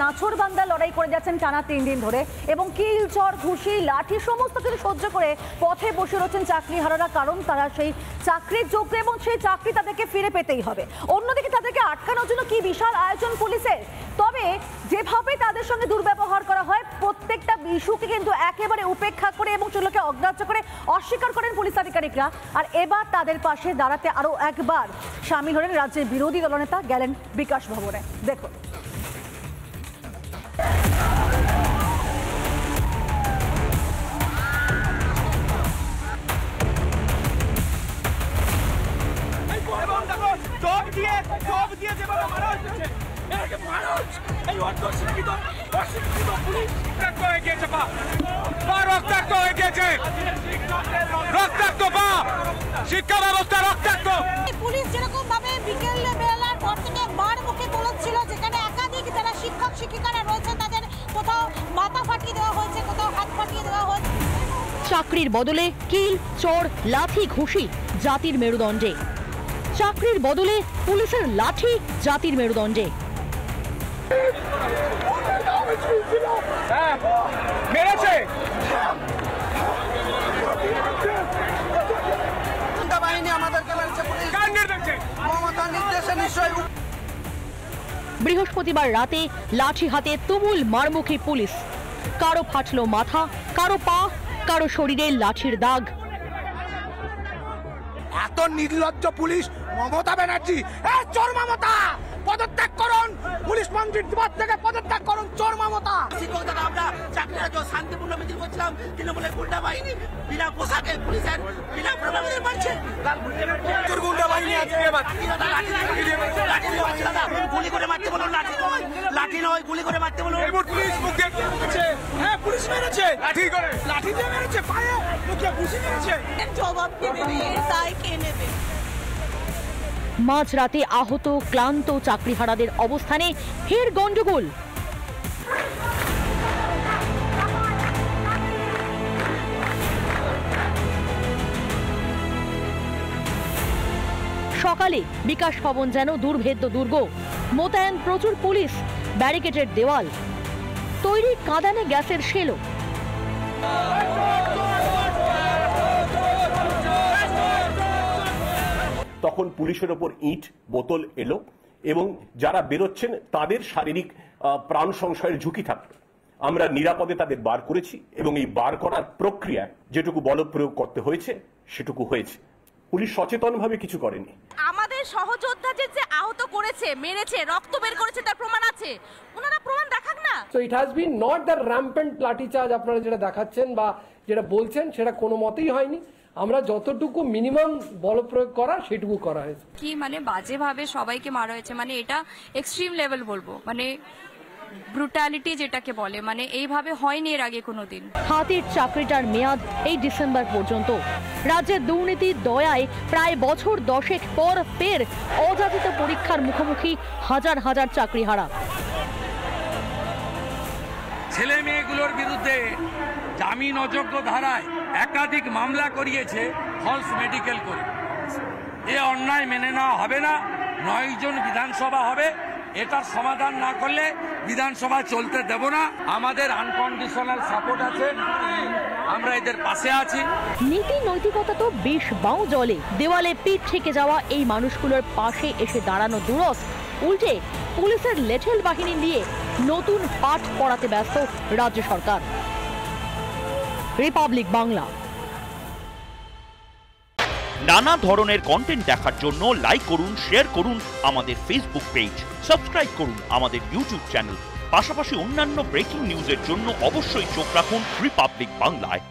নাছোড়বান্দা লড়াই করে যাচ্ছেন টানা 3 দিন ধরে এবং কিল চড় ঘুষি লাঠি সমস্ত কিছু সহ্য করে পথে বসে রয়েছেন চাকরিহারারা, কারণ তারা সেই চাকরির যোগ্য এবং সেই চাকরি তাদেরকে ফিরে পেতেই হবে। অন্যদিকে তাদেরকে আটকানোর জন্য কি বিশাল আয়োজন পুলিশের। তবে যেভাবে তাদের সঙ্গে দুর্ব্যবহার করা হয় প্রত্যেকটা ইস্যুকে কিন্তু একেবারে উপেক্ষা করে এবং সেগুলোকে অগ্রাহ্য করে অস্বীকার করেন পুলিশ আধিকারিকরা। আর এবার তাদের পাশে দাঁড়াতে আরো একবার সামিল হলেন রাজ্যের বিরোধী দলনেতা, গেলেন বিকাশ ভবনে। দেখুন। শিক্ষা ব্যবস্থা রক্তাক্ত। পুলিশ যেরকম ভাবে বিকেল বেলার পর থেকে মারমুখী বলেছিল, যেখানে একাধিক যারা শিক্ষক শিক্ষিকারা রয়েছে তাদের কোথাও মাথা ফাটিয়ে দেওয়া হয়েছে, কোথাও হাত ফাটিয়ে দেওয়া হয়েছে। চাকরির বদলে কিল চড় লাঠি ঘুষি জাতির মেরুদণ্ডে। চাকরির বদলে পুলিশের লাঠি জাতির মেরুদণ্ডে। মেরেছে বৃহস্পতিবার রাতে লাঠি হাতে তুমুল মারমুখী পুলিশ। কারো ফাটলো মাথা, কারো পা, কারো শরীরে লাঠির দাগ। এত নির্লজ্জ পুলিশ মমতা ব্যানার্জি, চোর মমতা পদত্যাগ করুন, পুলিশ মন্ত্রীর পদ থেকে পদত্যাগ করুন, চোর মমতা। আমরা চাকরিরা শান্তিপূর্ণ মিছিল করছিলাম, তৃণমূলের গুন্ডা বাহিনী বিনা পোশাকে পুলিশের বিনা প্রভাবে মারছে। গুন্ডা বাহিনী গুলি করে মারতে বলুন, লাঠি নয় গুলি করে মারতে বলুন। পুলিশ মুখে হ্যাঁ পুলিশ মেরেছে, লাঠি করে লাঠি দিয়ে মেরেছে, পায়ে মুখে ঘুষি মেরেছে। জবাব কে দেবে, তাই কে নেবে? মাঝরাতে আহত ক্লান্ত চাকরিহারাদের অবস্থানে ফের গন্ডগোল। সকালে বিকাশ ভবন যেন দুর্ভেদ্য দুর্গ। মোতায়েন প্রচুর পুলিশ, ব্যারিকেডের দেওয়াল, তৈরি কাঁদানে গ্যাসের শেলো। তখন পুলিশের ওপর ইট বোতল এলো এবং যারা বেরোচ্ছেন তাদের শারীরিক প্রাণ সংশয়ের ঝুঁকি থাকলো। আমরা নিরাপদে তাদের বার করেছি এবং এই বার করার প্রক্রিয়া যেটুকু বল প্রয়োগ করতে হয়েছে সেটুকু হয়েছে। পুলিশ সচেতনভাবে কিছু করেনি। আমাদের সহযোদ্ধা যে আহত করেছে, মেরেছে, রক্ত বের করেছে তার প্রমাণ আছে, ওনারা প্রমাণ দেখাক না। So it has been not the rampant লাঠি চার্জ আপনারা যেটা দেখাচ্ছেন বা যেটা বলছেন সেটা কোনো মতেই হয়নি। আমরা যতটুকু মিনিমাম বল প্রয়োগ করা সেটুকু করা হয়েছে। কি মানে বাজেভাবে সবাইকে মারা হয়েছে, মানে এটা এক্সট্রিম লেভেল বলবো, মানে ব্রুটালিটি যেটাকে বলে, মানে এইভাবে হয়নি এর আগে কোনোদিন। হাতের চাকরিটার মেয়াদ এই ডিসেম্বর পর্যন্ত। রাজ্যের দুর্নীতির দয়ায় প্রায় বছর 10 পর ফের অযাচিত পরীক্ষার মুখোমুখি হাজার হাজার চাকরিহারা। ছেলে মেয়েগুলোর বিরুদ্ধে জামিন অযোগ্য ধারায় একাধিক মামলা করিয়েছে ফলস মেডিকেল করে। এ অন্যায় মেনে নেওয়া হবে না। 9 জন বিধানসভা হবে, এটার সমাধান না করলে বিধানসভা চলতে দেব না। আমাদের আনকন্ডিশনাল সাপোর্ট আছে, আমরা এদের পাশে আছি। নীতি নৈতিকতা তো বেশ বাউ জলে। দেওয়ালে পিঠ থেকে যাওয়া এই মানুষগুলোর পাশে এসে দাঁড়ানো দুরস, উল্টে পুলিশের লেঠেল বাহিনী দিয়ে নতুন পাঠ পড়াতে ব্যস্ত রাজ্য সরকার। রিপাবলিক বাংলা। নানা ধরনের কন্টেন্ট দেখার জন্য লাইক করুন, শেয়ার করুন আমাদের ফেসবুক পেজ, সাবস্ক্রাইব করুন আমাদের ইউটিউব চ্যানেল। পাশাপাশি অন্যান্য ব্রেকিং নিউজের জন্য অবশ্যই চোখ রাখুন রিপাবলিক বাংলায়।